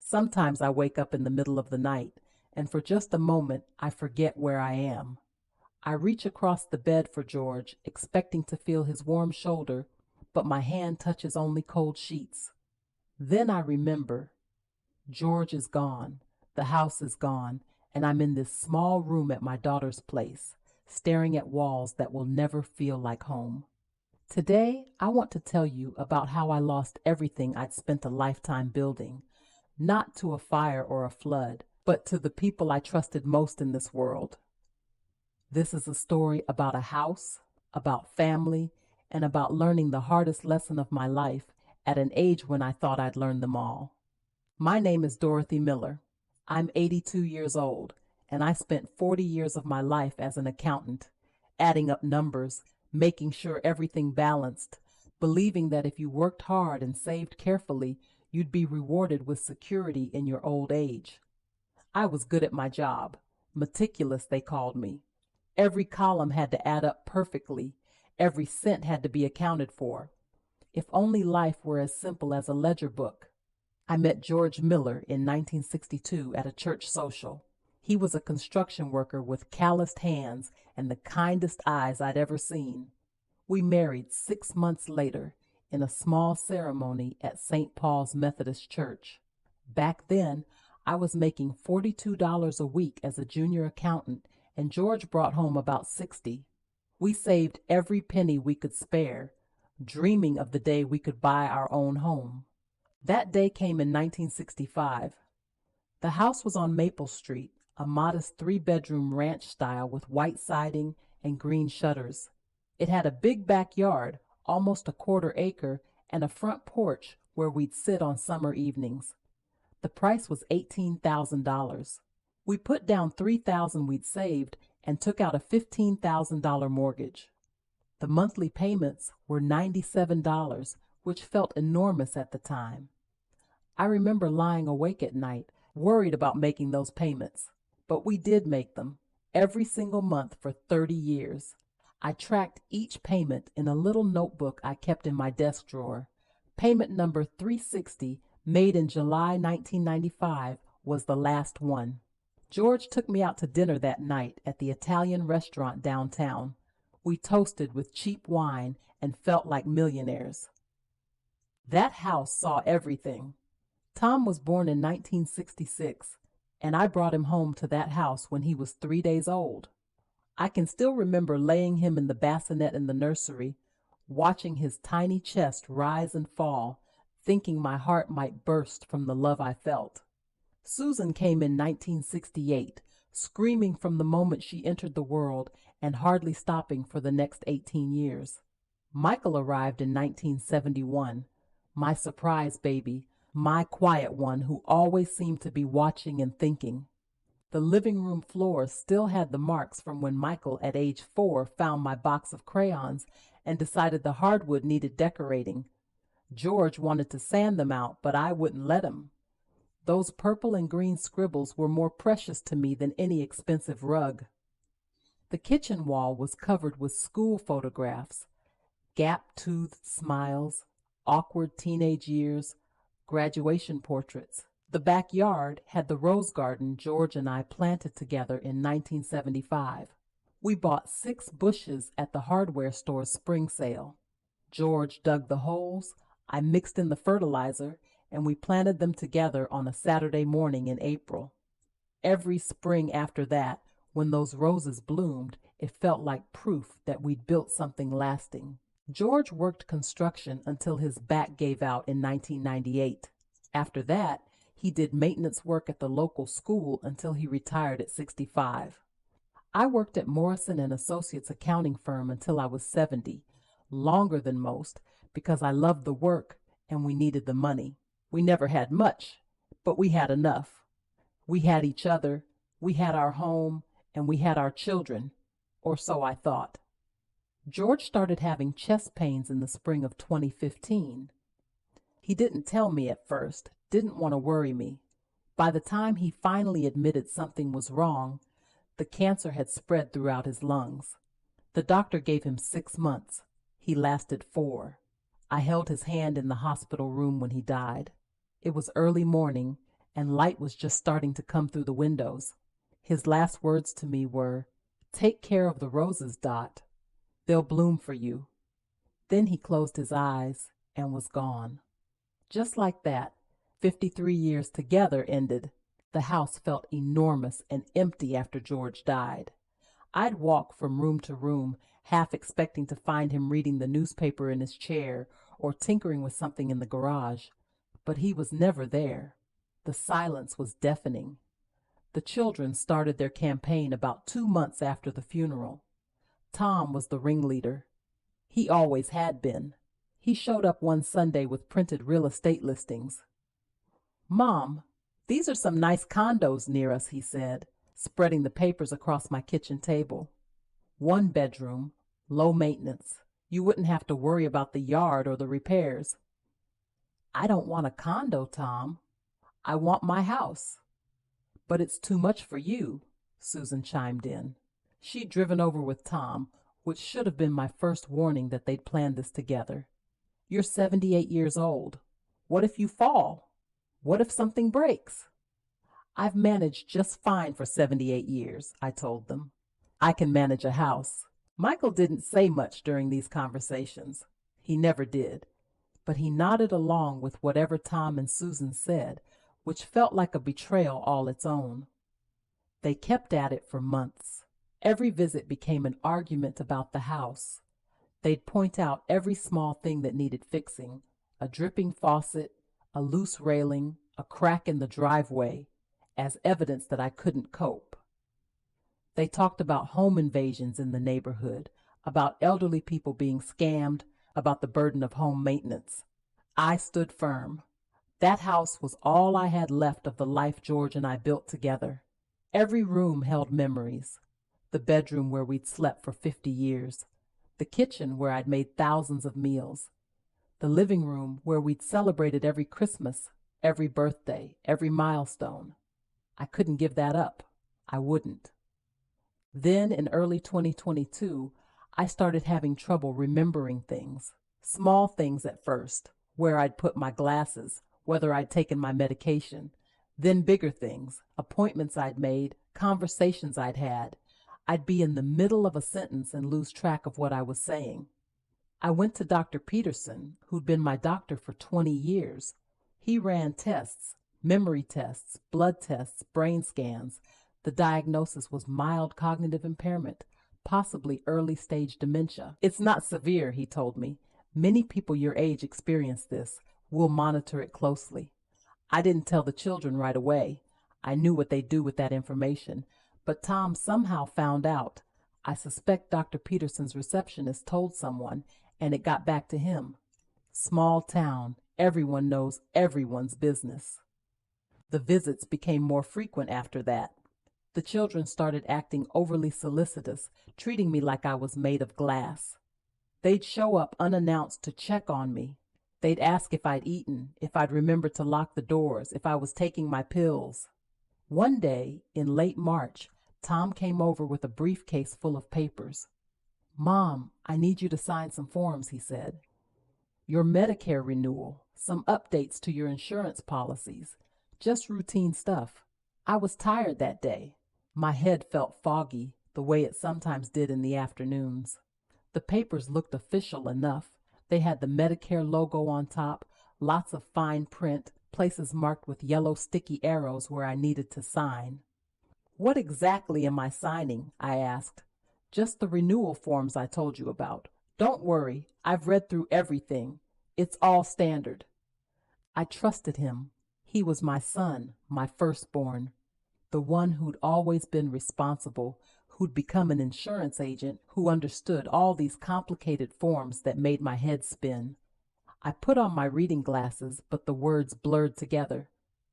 Sometimes I wake up in the middle of the night, and for just a moment I forget where I am. I reach across the bed for George, expecting to feel his warm shoulder, but my hand touches only cold sheets. Then I remember George is gone, the house is gone, and I'm in this small room at my daughter's place, staring at walls that will never feel like home. Today, I want to tell you about how I lost everything I'd spent a lifetime building, not to a fire or a flood, but to the people I trusted most in this world. This is a story about a house, about family, and about learning the hardest lesson of my life at an age when I thought I'd learned them all. My name is Dorothy Miller. I'm 82 years old, and I spent 40 years of my life as an accountant, adding up numbers, making sure everything balanced, believing that if you worked hard and saved carefully, you'd be rewarded with security in your old age. I was good at my job. Meticulous, they called me. Every column had to add up perfectly. Every cent had to be accounted for. If only life were as simple as a ledger book. I met George Miller in 1962 at a church social. He was a construction worker with calloused hands and the kindest eyes I'd ever seen. We married 6 months later in a small ceremony at St. Paul's Methodist Church. Back then, I was making $42 a week as a junior accountant, and George brought home about 60. We saved every penny we could spare, dreaming of the day we could buy our own home. That day came in 1965. The house was on Maple Street, a modest three-bedroom ranch style with white siding and green shutters. It had a big backyard, almost a quarter acre, and a front porch where we'd sit on summer evenings. The price was $18,000. We put down $3,000 we'd saved and took out a $15,000 mortgage. The monthly payments were $97, which felt enormous at the time. I remember lying awake at night, worried about making those payments. But we did make them, every single month for 30 years. I tracked each payment in a little notebook I kept in my desk drawer. Payment number 360, made in July 1995, was the last one. George took me out to dinner that night at the Italian restaurant downtown. We toasted with cheap wine and felt like millionaires. That house saw everything. Tom was born in 1966, and I brought him home to that house when he was 3 days old. I can still remember laying him in the bassinet in the nursery, watching his tiny chest rise and fall, thinking my heart might burst from the love I felt. Susan came in 1968, screaming from the moment she entered the world and hardly stopping for the next 18 years. Michael arrived in 1971, my surprise baby, my quiet one who always seemed to be watching and thinking. The living room floor still had the marks from when Michael, at age 4, found my box of crayons and decided the hardwood needed decorating. George wanted to sand them out, but I wouldn't let him. Those purple and green scribbles were more precious to me than any expensive rug. The kitchen wall was covered with school photographs, gap-toothed smiles, awkward teenage years, graduation portraits. The backyard had the rose garden George and I planted together in 1975. We bought 6 bushes at the hardware store's spring sale. George dug the holes, I mixed in the fertilizer, and we planted them together on a Saturday morning in April. Every spring after that, when those roses bloomed, it felt like proof that we'd built something lasting. George worked construction until his back gave out in 1998. After that, he did maintenance work at the local school until he retired at 65. I worked at Morrison and Associates accounting firm until I was 70, longer than most, because I loved the work and we needed the money. We never had much, but we had enough. We had each other, we had our home, and we had our children, or so I thought. George started having chest pains in the spring of 2015. He didn't tell me at first, didn't want to worry me. By the time he finally admitted something was wrong, the cancer had spread throughout his lungs. The doctor gave him 6 months. He lasted 4. I held his hand in the hospital room when he died. It was early morning, and light was just starting to come through the windows. His last words to me were, "Take care of the roses, Dot. They'll bloom for you." Then he closed his eyes and was gone. Just like that, 53 years together ended. The house felt enormous and empty after George died. I'd walk from room to room, half expecting to find him reading the newspaper in his chair or tinkering with something in the garage, but he was never there. The silence was deafening. The children started their campaign about 2 months after the funeral. Tom was the ringleader. He always had been. He showed up one Sunday with printed real estate listings. "Mom, these are some nice condos near us," he said, spreading the papers across my kitchen table. "One bedroom, low maintenance. You wouldn't have to worry about the yard or the repairs." "I don't want a condo, Tom. I want my house." "But it's too much for you," Susan chimed in. She'd driven over with Tom, which should have been my first warning that they'd planned this together. "You're 78 years old. What if you fall? What if something breaks?" "I've managed just fine for 78 years, I told them. "I can manage a house." Michael didn't say much during these conversations. He never did. But he nodded along with whatever Tom and Susan said, which felt like a betrayal all its own. They kept at it for months. Every visit became an argument about the house. They'd point out every small thing that needed fixing: a dripping faucet, a loose railing, a crack in the driveway, as evidence that I couldn't cope. They talked about home invasions in the neighborhood, about elderly people being scammed, about the burden of home maintenance. I stood firm. That house was all I had left of the life George and I built together. Every room held memories. The bedroom where we'd slept for 50 years. The kitchen where I'd made thousands of meals. The living room where we'd celebrated every Christmas, every birthday, every milestone. I couldn't give that up. I wouldn't. Then in early 2022, I started having trouble remembering things. Small things at first, where I'd put my glasses, whether I'd taken my medication. Then bigger things, appointments I'd made, conversations I'd had. I'd be in the middle of a sentence and lose track of what I was saying. I went to Dr. Peterson, who'd been my doctor for 20 years. He ran tests, memory tests, blood tests, brain scans. The diagnosis was mild cognitive impairment, possibly early-stage dementia. "It's not severe," he told me. "Many people your age experience this. We'll monitor it closely." I didn't tell the children right away. I knew what they'd do with that information. But Tom somehow found out. I suspect Dr. Peterson's receptionist told someone, and it got back to him. Small town. Everyone knows everyone's business. The visits became more frequent after that. The children started acting overly solicitous, treating me like I was made of glass. They'd show up unannounced to check on me. They'd ask if I'd eaten, if I'd remembered to lock the doors, if I was taking my pills. One day, in late March, Tom came over with a briefcase full of papers. "Mom, I need you to sign some forms," he said. "Your Medicare renewal, some updates to your insurance policies, just routine stuff." I was tired that day. My head felt foggy, the way it sometimes did in the afternoons. The papers looked official enough. They had the Medicare logo on top, lots of fine print, places marked with yellow sticky arrows where I needed to sign. "What exactly am I signing?" I asked. "Just the renewal forms I told you about. Don't worry, I've read through everything. It's all standard." I trusted him. He was my son, my firstborn, the one who'd always been responsible, who'd become an insurance agent, who understood all these complicated forms that made my head spin. I put on my reading glasses, but the words blurred together.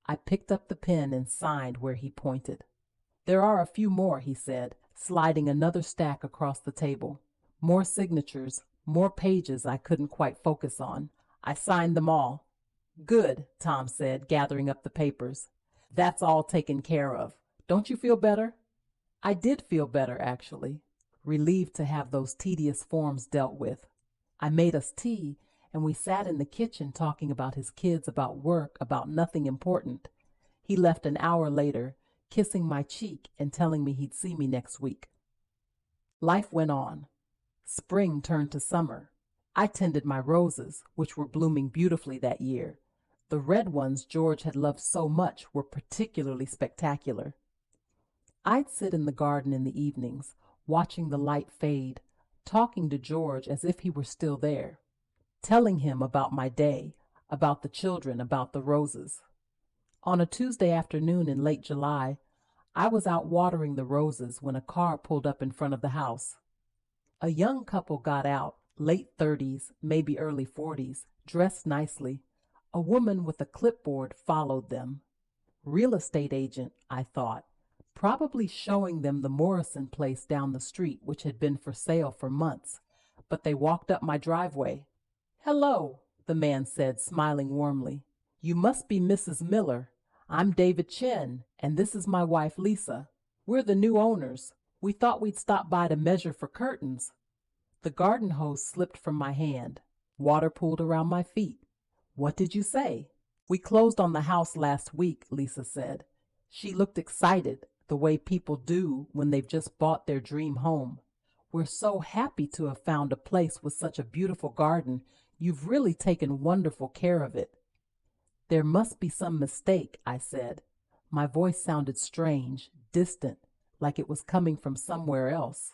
I picked up the pen and signed where he pointed. "There are a few more," he said, sliding another stack across the table. More signatures, more pages I couldn't quite focus on. I signed them all. "Good," Tom said, gathering up the papers. "That's all taken care of. Don't you feel better?" I did feel better, actually, relieved to have those tedious forms dealt with. I made us tea, and we sat in the kitchen talking about his kids, about work, about nothing important. He left an hour later, kissing my cheek and telling me he'd see me next week. Life went on. Spring turned to summer. I tended my roses, which were blooming beautifully that year. The red ones George had loved so much were particularly spectacular. I'd sit in the garden in the evenings, watching the light fade, talking to George as if he were still there, telling him about my day, about the children, about the roses. On a Tuesday afternoon in late July, I was out watering the roses when a car pulled up in front of the house. A young couple got out, late 30s, maybe early 40s, dressed nicely. A woman with a clipboard followed them. Real estate agent, I thought, probably showing them the Morrison place down the street, which had been for sale for months. But they walked up my driveway. "Hello," the man said, smiling warmly. "You must be Mrs. Miller. I'm David Chen, and this is my wife Lisa. We're the new owners. We thought we'd stop by to measure for curtains." The garden hose slipped from my hand. Water pooled around my feet. "What did you say?" "We closed on the house last week," Lisa said. She looked excited, the way people do when they've just bought their dream home. "We're so happy to have found a place with such a beautiful garden. You've really taken wonderful care of it." "There must be some mistake," I said. My voice sounded strange, distant, like it was coming from somewhere else.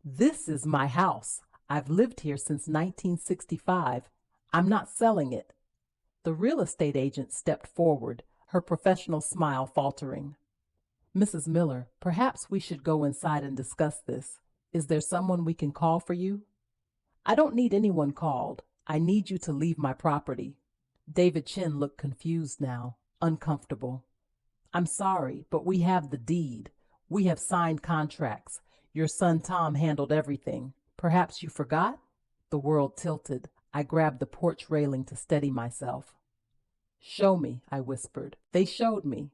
"This is my house. I've lived here since 1965. I'm not selling it." The real estate agent stepped forward, her professional smile faltering. "Mrs. Miller, perhaps we should go inside and discuss this. Is there someone we can call for you?" "I don't need anyone called. I need you to leave my property." David Chin looked confused now, uncomfortable. "I'm sorry, but we have the deed. We have signed contracts. Your son Tom handled everything. Perhaps you forgot?" The world tilted. I grabbed the porch railing to steady myself. "Show me," I whispered. They showed me.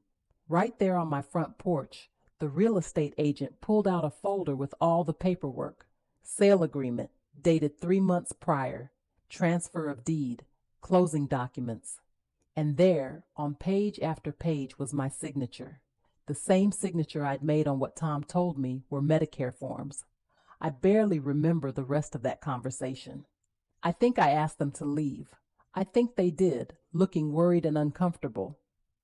Right there on my front porch, the real estate agent pulled out a folder with all the paperwork. Sale agreement, dated 3 months prior. Transfer of deed. Closing documents. And there, on page after page, was my signature. The same signature I'd made on what Tom told me were Medicare forms. I barely remember the rest of that conversation. I think I asked them to leave. I think they did, looking worried and uncomfortable.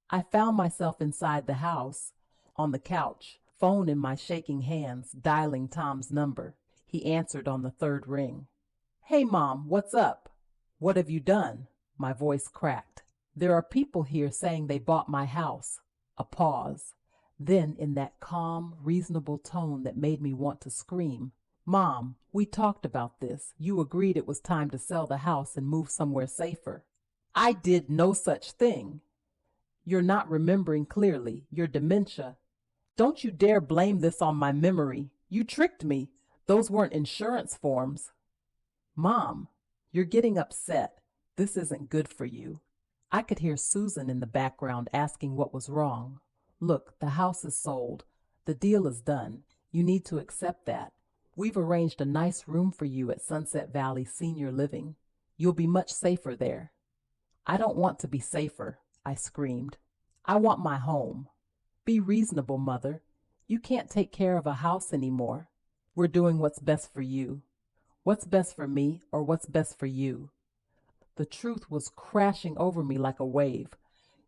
I found myself inside the house, on the couch, phone in my shaking hands, dialing Tom's number. He answered on the 3rd ring. "Hey, Mom, what's up?" "What have you done?" My voice cracked. "There are people here saying they bought my house." A pause. Then, in that calm, reasonable tone that made me want to scream, "Mom, we talked about this. You agreed it was time to sell the house and move somewhere safer." "I did no such thing." "You're not remembering clearly. Your dementia." "Don't you dare blame this on my memory. You tricked me. Those weren't insurance forms." "Mom, you're getting upset. This isn't good for you." I could hear Susan in the background asking what was wrong. "Look, the house is sold. The deal is done. You need to accept that. We've arranged a nice room for you at Sunset Valley Senior Living. You'll be much safer there." "I don't want to be safer," I screamed. "I want my home." "Be reasonable, Mother. You can't take care of a house anymore. We're doing what's best for you." "What's best for me, or what's best for you?" The truth was crashing over me like a wave.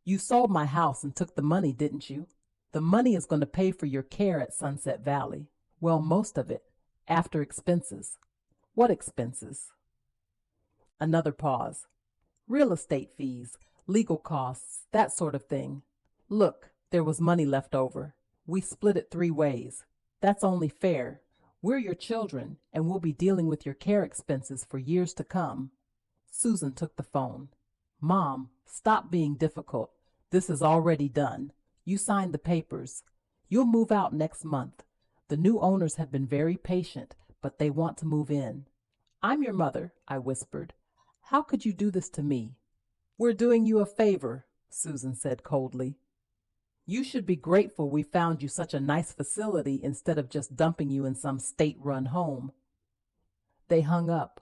"You sold my house and took the money, didn't you? The money is going to pay for your care at Sunset Valley. Well, most of it, after expenses." "What expenses?" Another pause. "Real estate fees, legal costs, that sort of thing." "Look, there was money left over. We split it 3 ways. That's only fair. We're your children, and we'll be dealing with your care expenses for years to come." Susan took the phone. "Mom, stop being difficult. This is already done. You signed the papers. You'll move out next month. The new owners have been very patient, but they want to move in." "I'm your mother," I whispered. "How could you do this to me?" "We're doing you a favor," Susan said coldly. "You should be grateful we found you such a nice facility instead of just dumping you in some state-run home." They hung up.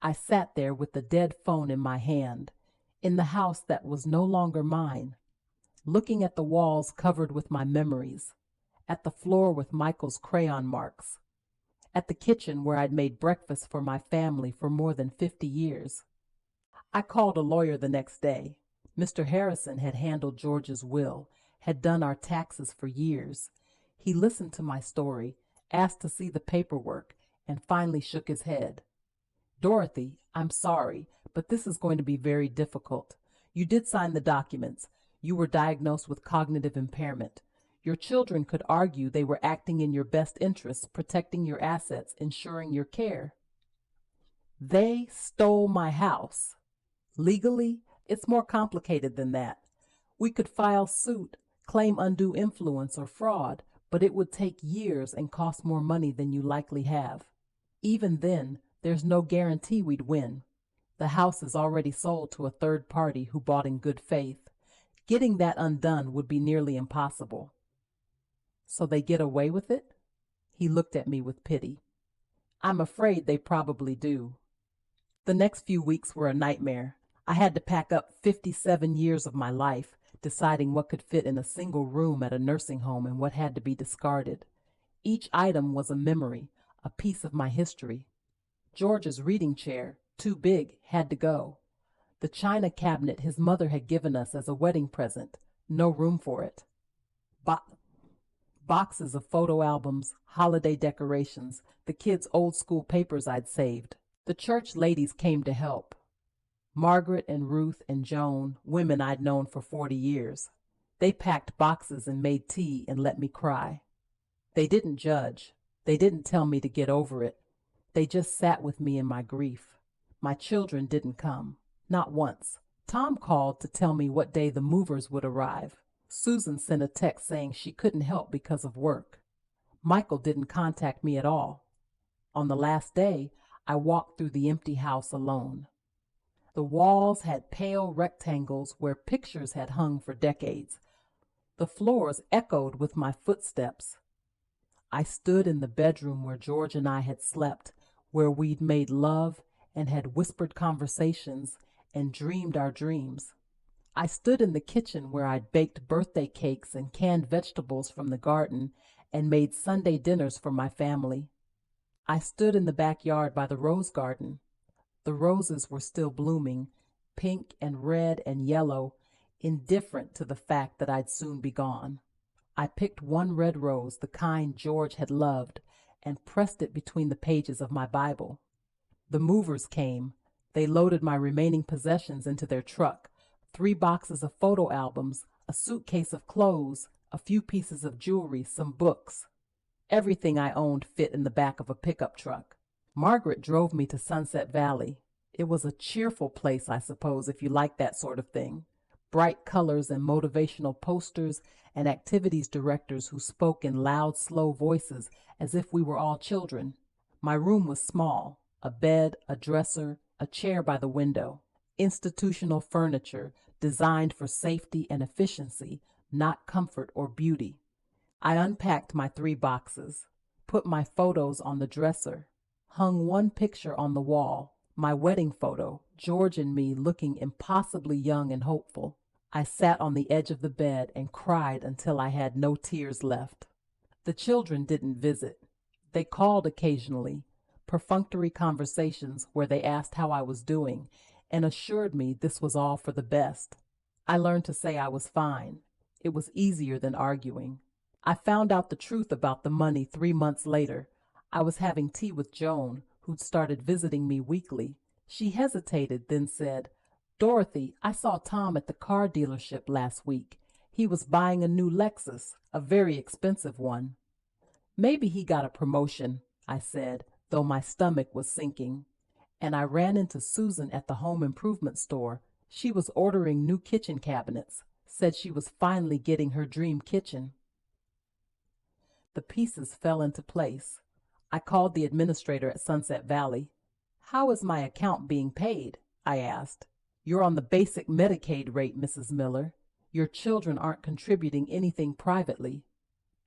I sat there with the dead phone in my hand, in the house that was no longer mine. looking at the walls covered with my memories, at the floor with Michael's crayon marks, at the kitchen where I'd made breakfast for my family for more than 50 years. I called a lawyer the next day. Mr. Harrison had handled George's will, had done our taxes for years. He listened to my story, asked to see the paperwork, and finally shook his head. Dorothy, I'm sorry, but this is going to be very difficult. You did sign the documents. You were diagnosed with cognitive impairment. Your children could argue they were acting in your best interests, protecting your assets, ensuring your care. They stole my house. Legally, it's more complicated than that. We could file suit, claim undue influence or fraud, but it would take years and cost more money than you likely have. Even then, there's no guarantee we'd win. The house is already sold to a third party who bought in good faith. Getting that undone would be nearly impossible. So they get away with it? He looked at me with pity. I'm afraid they probably do. The next few weeks were a nightmare. I had to pack up 57 years of my life, deciding what could fit in a single room at a nursing home and what had to be discarded. Each item was a memory, a piece of my history. George's reading chair, too big, had to go. The china cabinet his mother had given us as a wedding present, no room for it. Boxes of photo albums, holiday decorations, the kids' old school papers I'd saved. The church ladies came to help. Margaret and Ruth and Joan, women I'd known for 40 years. They packed boxes and made tea and let me cry. They didn't judge. They didn't tell me to get over it. They just sat with me in my grief. My children didn't come. Not once. Tom called to tell me what day the movers would arrive. Susan sent a text saying she couldn't help because of work. Michael didn't contact me at all. On the last day, I walked through the empty house alone. The walls had pale rectangles where pictures had hung for decades. The floors echoed with my footsteps. I stood in the bedroom where George and I had slept, where we'd made love and had whispered conversations and dreamed our dreams. I stood in the kitchen where I'd baked birthday cakes and canned vegetables from the garden and made Sunday dinners for my family. I stood in the backyard by the rose garden. The roses were still blooming, pink and red and yellow, indifferent to the fact that I'd soon be gone. I picked one red rose, the kind George had loved, and pressed it between the pages of my Bible. The movers came. They loaded my remaining possessions into their truck, 3 boxes of photo albums, a suitcase of clothes, a few pieces of jewelry, some books. Everything I owned fit in the back of a pickup truck. Margaret drove me to Sunset Valley. It was a cheerful place, I suppose, if you like that sort of thing. Bright colors and motivational posters and activities directors who spoke in loud, slow voices as if we were all children. My room was small, a bed, a dresser, a chair by the window. Institutional furniture designed for safety and efficiency, not comfort or beauty. I unpacked my 3 boxes, put my photos on the dresser, hung one picture on the wall, my wedding photo, George and me looking impossibly young and hopeful. I sat on the edge of the bed and cried until I had no tears left. The children didn't visit. They called occasionally, perfunctory conversations where they asked how I was doing and assured me this was all for the best. I learned to say I was fine. It was easier than arguing. I found out the truth about the money 3 months later. I was having tea with Joan, who'd started visiting me weekly. She hesitated, then said, "Dorothy, I saw Tom at the car dealership last week. He was buying a new Lexus, a very expensive one." "Maybe he got a promotion," I said, though my stomach was sinking. And I ran into Susan at the home improvement store. She was ordering new kitchen cabinets, said she was finally getting her dream kitchen. The pieces fell into place. I called the administrator at Sunset Valley. "How is my account being paid?" I asked. "You're on the basic Medicaid rate, Mrs. Miller. Your children aren't contributing anything privately."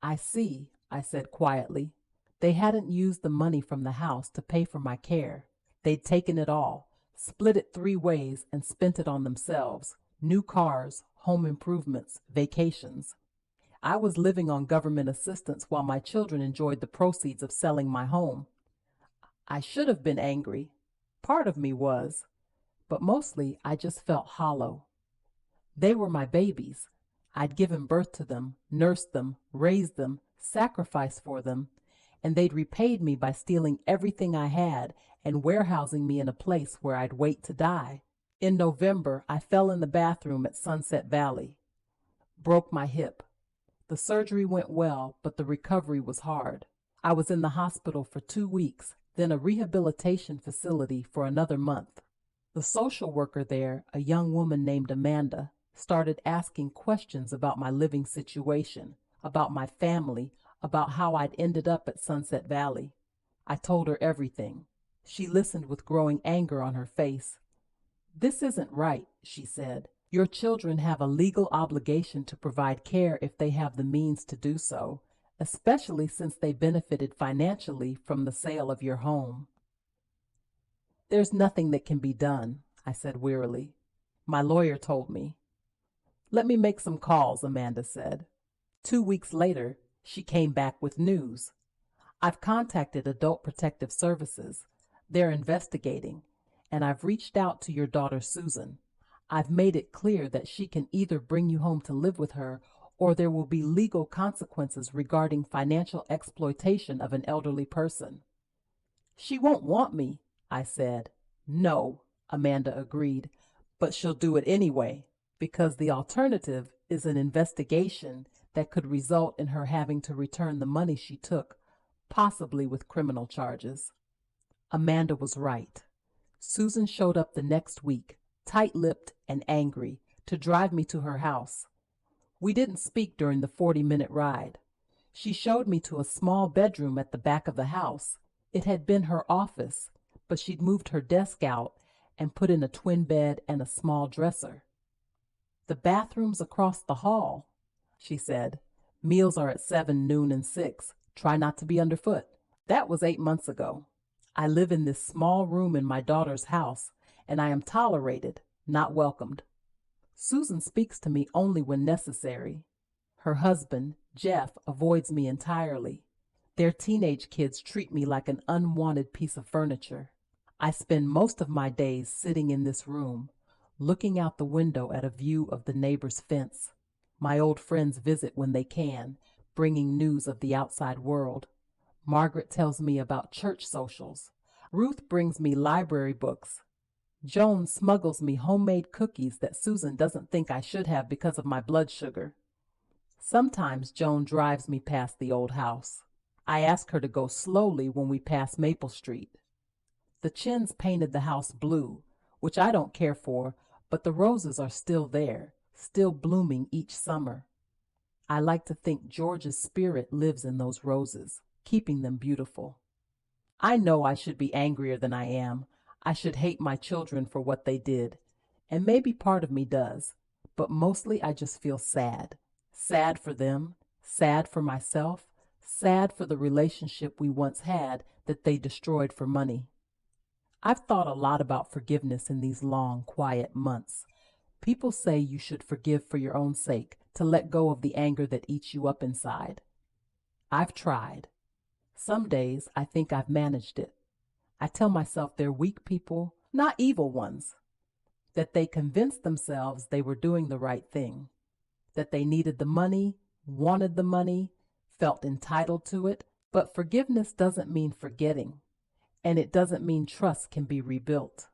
"I see," I said quietly. They hadn't used the money from the house to pay for my care. They'd taken it all, split it 3 ways, and spent it on themselves. New cars, home improvements, vacations. I was living on government assistance while my children enjoyed the proceeds of selling my home. I should have been angry. Part of me was, but mostly I just felt hollow. They were my babies. I'd given birth to them, nursed them, raised them, sacrificed for them, and they'd repaid me by stealing everything I had and warehousing me in a place where I'd wait to die. In November, I fell in the bathroom at Sunset Valley. Broke my hip. The surgery went well, but the recovery was hard. I was in the hospital for 2 weeks, then a rehabilitation facility for another month. The social worker there, a young woman named Amanda, started asking questions about my living situation, about my family, about how I'd ended up at Sunset Valley. I told her everything. She listened with growing anger on her face. "This isn't right," she said. "Your children have a legal obligation to provide care if they have the means to do so, especially since they benefited financially from the sale of your home." "There's nothing that can be done," I said wearily. "My lawyer told me." "Let me make some calls," Amanda said. 2 weeks later, she came back with news. "I've contacted Adult Protective Services. They're investigating, and I've reached out to your daughter Susan. I've made it clear that she can either bring you home to live with her or there will be legal consequences regarding financial exploitation of an elderly person." "She won't want me," I said. "No," Amanda agreed, "but she'll do it anyway, because the alternative is an investigation that could result in her having to return the money she took, possibly with criminal charges." Amanda was right. Susan showed up the next week, tight-lipped and angry, to drive me to her house. We didn't speak during the 40-minute ride. She showed me to a small bedroom at the back of the house. It had been her office, but she'd moved her desk out and put in a twin bed and a small dresser. "The bathroom's across the hall," she said. "Meals are at 7, noon, and 6. Try not to be underfoot." That was 8 months ago. I live in this small room in my daughter's house, and I am tolerated, not welcomed. Susan speaks to me only when necessary. Her husband, Jeff, avoids me entirely. Their teenage kids treat me like an unwanted piece of furniture. I spend most of my days sitting in this room, looking out the window at a view of the neighbor's fence. My old friends visit when they can, bringing news of the outside world. Margaret tells me about church socials. Ruth brings me library books. Joan smuggles me homemade cookies that Susan doesn't think I should have because of my blood sugar. Sometimes Joan drives me past the old house. I ask her to go slowly when we pass Maple Street. The Chins painted the house blue, which I don't care for, but the roses are still there, still blooming each summer. I like to think George's spirit lives in those roses, keeping them beautiful. I know I should be angrier than I am. I should hate my children for what they did, and maybe part of me does, but mostly I just feel sad. Sad for them, sad for myself, sad for the relationship we once had that they destroyed for money. I've thought a lot about forgiveness in these long, quiet months. People say you should forgive for your own sake, to let go of the anger that eats you up inside. I've tried. Some days I think I've managed it. I tell myself they're weak people, not evil ones, that they convinced themselves they were doing the right thing, that they needed the money, wanted the money, felt entitled to it. But forgiveness doesn't mean forgetting, and it doesn't mean trust can be rebuilt.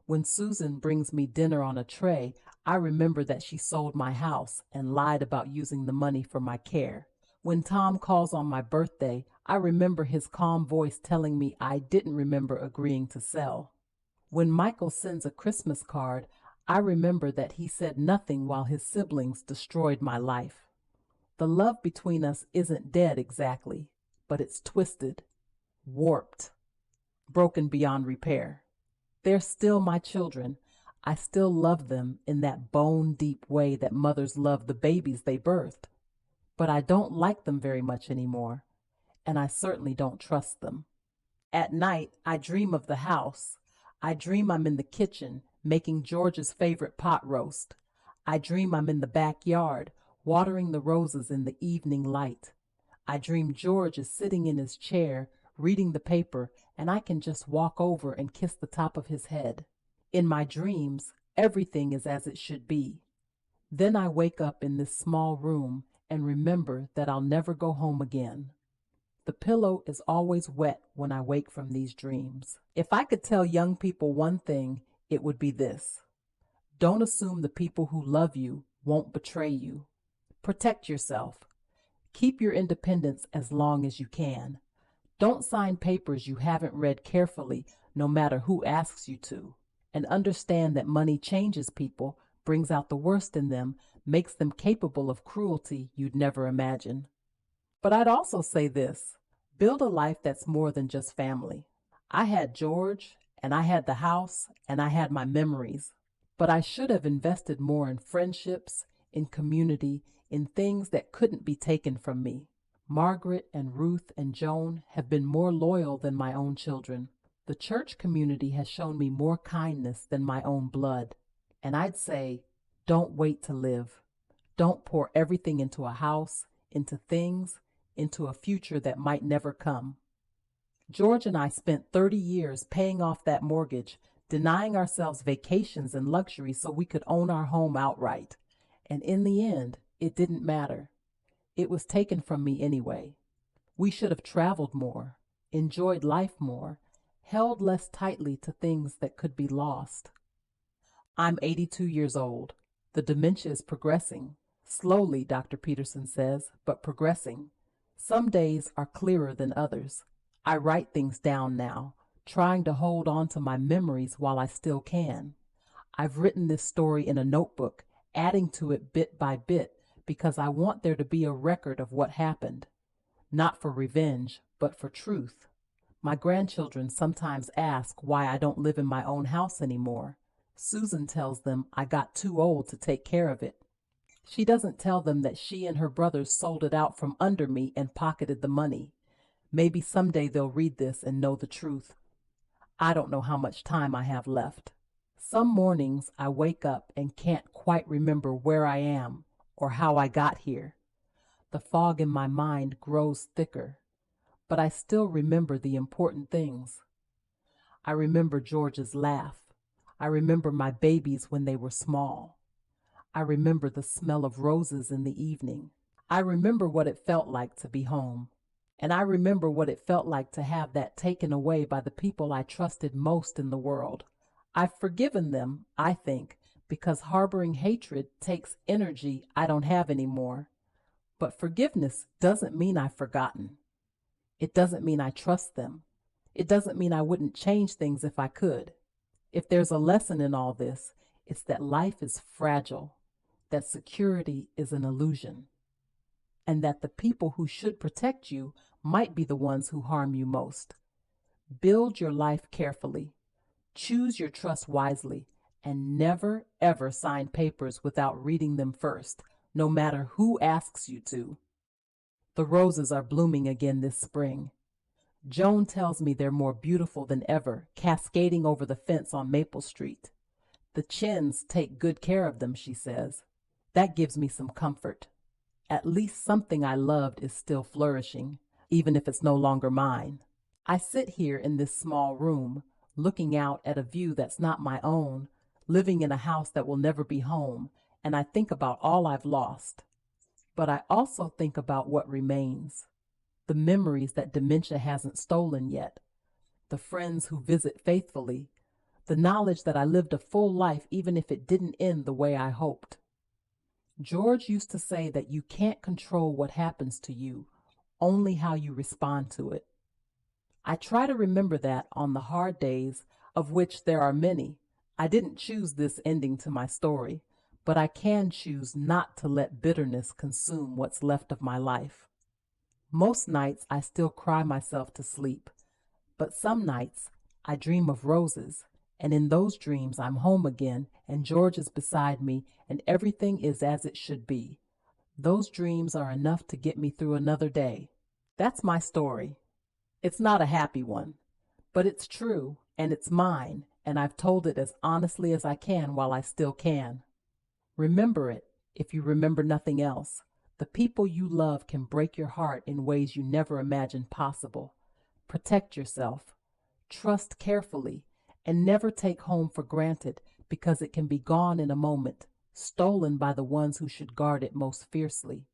When Susan brings me dinner on a tray, I remember that she sold my house and lied about using the money for my care. When Tom calls on my birthday, I remember his calm voice telling me I didn't remember agreeing to sell. When Michael sends a Christmas card, I remember that he said nothing while his siblings destroyed my life. The love between us isn't dead exactly, but it's twisted, warped, broken beyond repair. They're still my children. I still love them in that bone-deep way that mothers love the babies they birthed. But I don't like them very much anymore, and I certainly don't trust them. At night, I dream of the house. I dream I'm in the kitchen, making George's favorite pot roast. I dream I'm in the backyard, watering the roses in the evening light. I dream George is sitting in his chair, reading the paper, and I can just walk over and kiss the top of his head. In my dreams, everything is as it should be. Then I wake up in this small room and remember that I'll never go home again. The pillow is always wet when I wake from these dreams. If I could tell young people one thing, it would be this: don't assume the people who love you won't betray you. Protect yourself. Keep your independence as long as you can. Don't sign papers you haven't read carefully, no matter who asks you to. And understand that money changes people, brings out the worst in them, makes them capable of cruelty you'd never imagine. But I'd also say this: build a life that's more than just family. I had George, and I had the house, and I had my memories. But I should have invested more in friendships, in community, in things that couldn't be taken from me. Margaret and Ruth and Joan have been more loyal than my own children. The church community has shown me more kindness than my own blood. And I'd say, don't wait to live. Don't pour everything into a house, into things, into a future that might never come. George and I spent 30 years paying off that mortgage, denying ourselves vacations and luxury so we could own our home outright. And in the end, it didn't matter. It was taken from me anyway. We should have traveled more, enjoyed life more, held less tightly to things that could be lost. I'm 82 years old. The dementia is progressing. Slowly, Dr. Peterson says, but progressing. Some days are clearer than others. I write things down now, trying to hold on to my memories while I still can. I've written this story in a notebook, adding to it bit by bit, because I want there to be a record of what happened. Not for revenge, but for truth. My grandchildren sometimes ask why I don't live in my own house anymore. Susan tells them I got too old to take care of it. She doesn't tell them that she and her brothers sold it out from under me and pocketed the money. Maybe someday they'll read this and know the truth. I don't know how much time I have left. Some mornings I wake up and can't quite remember where I am or how I got here. The fog in my mind grows thicker, but I still remember the important things. I remember George's laugh. I remember my babies when they were small. I remember the smell of roses in the evening. I remember what it felt like to be home. And I remember what it felt like to have that taken away by the people I trusted most in the world. I've forgiven them, I think, because harboring hatred takes energy I don't have anymore. But forgiveness doesn't mean I've forgotten. It doesn't mean I trust them. It doesn't mean I wouldn't change things if I could. If there's a lesson in all this, it's that life is fragile, that security is an illusion, and that the people who should protect you might be the ones who harm you most. Build your life carefully, choose your trust wisely, and never, ever sign papers without reading them first, no matter who asks you to. The roses are blooming again this spring. Joan tells me they're more beautiful than ever, cascading over the fence on Maple Street. The Chins take good care of them, she says. That gives me some comfort. At least something I loved is still flourishing, even if it's no longer mine. I sit here in this small room, looking out at a view that's not my own, living in a house that will never be home, and I think about all I've lost. But I also think about what remains. The memories that dementia hasn't stolen yet, the friends who visit faithfully, the knowledge that I lived a full life even if it didn't end the way I hoped. George used to say that you can't control what happens to you, only how you respond to it. I try to remember that on the hard days, of which there are many. I didn't choose this ending to my story, but I can choose not to let bitterness consume what's left of my life. Most nights I still cry myself to sleep, but some nights I dream of roses, and in those dreams I'm home again and George is beside me and everything is as it should be. Those dreams are enough to get me through another day. That's my story. It's not a happy one, but it's true and it's mine, and I've told it as honestly as I can while I still can. Remember it if you remember nothing else. The people you love can break your heart in ways you never imagined possible. Protect yourself. Trust carefully and never take home for granted because it can be gone in a moment, stolen by the ones who should guard it most fiercely.